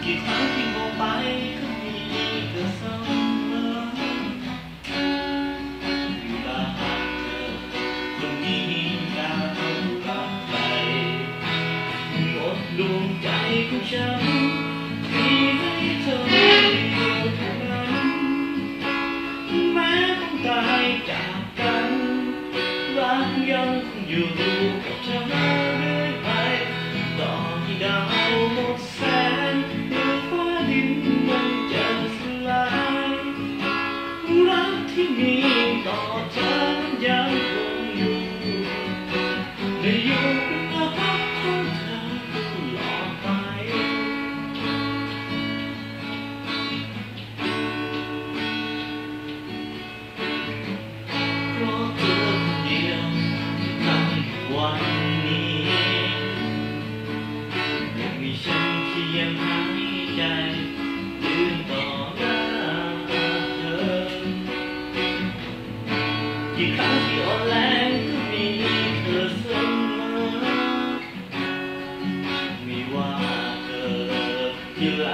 กี่ครั้งที่มองไปก็มีเธอเสมอเวลาหากเธอคนนี้ดาวรักใครหมดดวงใจของฉันที่ให้เธอเดียวเท่านั้นแม้ต้องตายจากกันรักยังคงอยู่กับเธอเรื่อยไปต่อที่ดาวหมดแสนหรือฟ้าดินมันจะสลายรักที่มีต่อเธอยังคงอยู่และอยู่กับรักของเธอตลอดไปเพราะเธอคนเดียวที่ทำให้วันนี้ยังมีฉันที่ยังหายใจยืนต่อหน้าเธอกี่ครั้งที่อ่อนแรงก็มีเธอเสมอไม่ว่าเธอที่รั